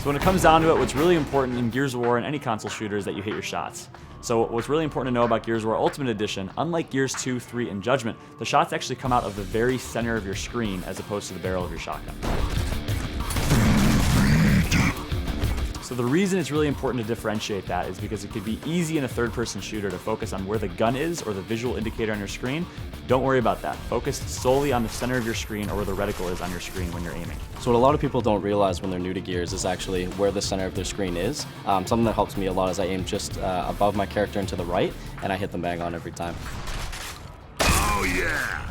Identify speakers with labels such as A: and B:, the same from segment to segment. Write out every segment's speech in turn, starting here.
A: So when it comes down to it, what's really important in Gears of War and any console shooter is that you hit your shots. So what's really important to know about Gears of War Ultimate Edition, unlike Gears 2, 3, and Judgment, the shots actually come out of the very center of your screen as opposed to the barrel of your shotgun. So the reason it's really important to differentiate that is because it could be easy in a third-person shooter to focus on where the gun is or the visual indicator on your screen. Don't worry about that. Focus solely on the center of your screen or where the reticle is on your screen when you're aiming.
B: So what a lot of people don't realize when they're new to Gears is actually where the center of their screen is. Something that helps me a lot is I aim just above my character and to the right, and I hit them bang on every time.
C: Oh yeah!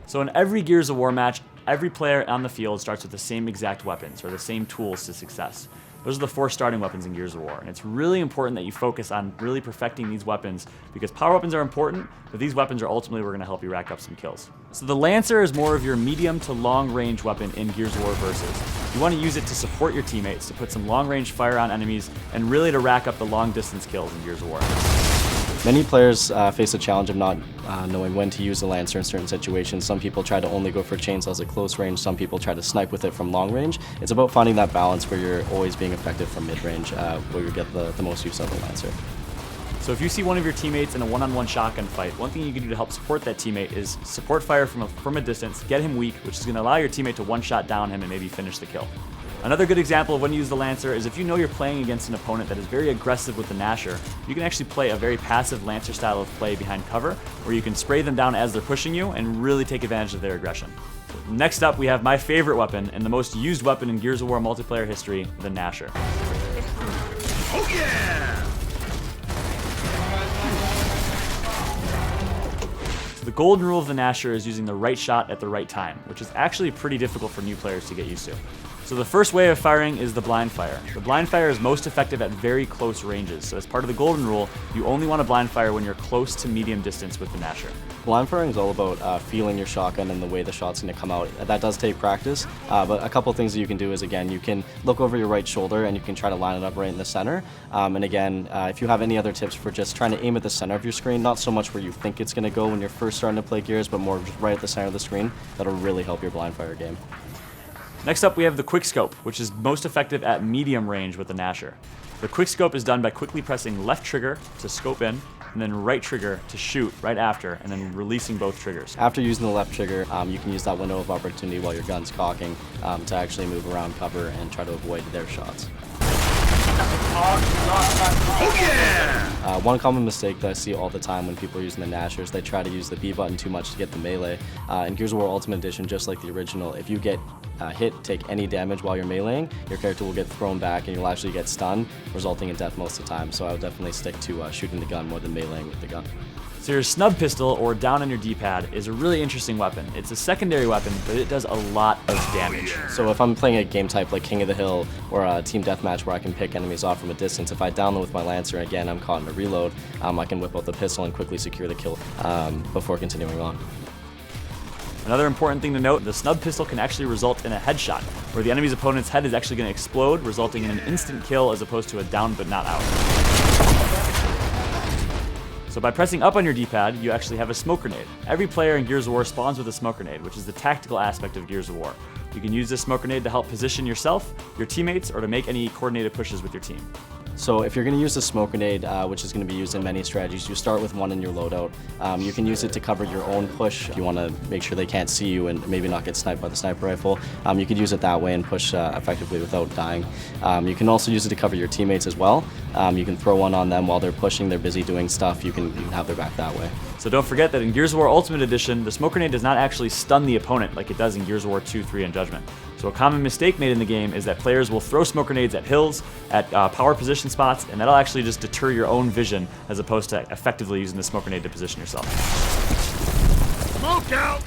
A: So in every Gears of War match, every player on the field starts with the same exact weapons or the same tools to success. Those are the 4 starting weapons in Gears of War, and it's really important that you focus on really perfecting these weapons because power weapons are important, but these weapons are ultimately going to help you rack up some kills. So the Lancer is more of your medium to long range weapon in Gears of War Versus. You want to use it to support your teammates, to put some long range fire on enemies, and really to rack up the long distance kills in Gears of War.
B: Many players face the challenge of not knowing when to use the Lancer in certain situations. Some people try to only go for chainsaws at close range, some people try to snipe with it from long range. It's about finding that balance where you're always being effective from mid-range, where you get the most use of the Lancer.
A: So if you see one of your teammates in a one-on-one shotgun fight, one thing you can do to help support that teammate is support fire from a distance, get him weak, which is going to allow your teammate to one-shot down him and maybe finish the kill. Another good example of when you use the Lancer is if you know you're playing against an opponent that is very aggressive with the Gnasher, you can actually play a very passive Lancer style of play behind cover, where you can spray them down as they're pushing you and really take advantage of their aggression. Next up, we have my favorite weapon and the most used weapon in Gears of War multiplayer history, the Gnasher.
C: Oh yeah!
A: The golden rule of the Gnasher is using the right shot at the right time, which is actually pretty difficult for new players to get used to. So the first way of firing is the blind fire. The blind fire is most effective at very close ranges, so as part of the golden rule, you only want to blind fire when you're close to medium distance with the Gnasher.
B: Blind firing is all about feeling your shotgun and the way the shot's going to come out. That does take practice, but a couple things that you can do is, again, you can look over your right shoulder and you can try to line it up right in the center. And again, if you have any other tips for just trying to aim at the center of your screen, not so much where you think it's going to go when you're first starting to play Gears, but more just right at the center of the screen, that'll really help your blind fire game.
A: Next up, we have the quickscope, which is most effective at medium range with the Gnasher. The quickscope is done by quickly pressing left trigger to scope in, and then right trigger to shoot right after, and then releasing both triggers.
B: After using the left trigger, you can use that window of opportunity while your gun's cocking to actually move around cover and try to avoid their shots.
C: Oh yeah!
B: One common mistake that I see all the time when people are using the Gnasher is they try to use the B button too much to get the melee. In Gears of War Ultimate Edition, just like the original, if you get hit, take any damage while you're meleeing, your character will get thrown back and you'll actually get stunned, resulting in death most of the time. So I would definitely stick to shooting the gun more than meleeing with the gun.
A: So your snub pistol, or down on your D-pad, is a really interesting weapon. It's a secondary weapon, but it does a lot of damage.
B: So if I'm playing a game type like King of the Hill or a team deathmatch where I can pick enemies off from a distance, if I down them with my Lancer and again I'm caught in a reload, I can whip out the pistol and quickly secure the kill before continuing on.
A: Another important thing to note, the snub pistol can actually result in a headshot, where the enemy's opponent's head is actually going to explode, resulting in an instant kill as opposed to a down but not out. So by pressing up on your D-pad, you actually have a smoke grenade. Every player in Gears of War spawns with a smoke grenade, which is the tactical aspect of Gears of War. You can use this smoke grenade to help position yourself, your teammates, or to make any coordinated pushes with your team.
B: So if you're going to use the smoke grenade, which is going to be used in many strategies, you start with one in your loadout. You can use it to cover your own push if you want to make sure they can't see you and maybe not get sniped by the sniper rifle. You could use it that way and push effectively without dying. You can also use it to cover your teammates as well. You can throw one on them while they're pushing, they're busy doing stuff, you can have their back that way.
A: So don't forget that in Gears of War Ultimate Edition, the smoke grenade does not actually stun the opponent like it does in Gears of War 2, 3, and Judgment. So a common mistake made in the game is that players will throw smoke grenades at hills, at power position spots, and that'll actually just deter your own vision as opposed to effectively using the smoke grenade to position yourself.
C: Smoke out!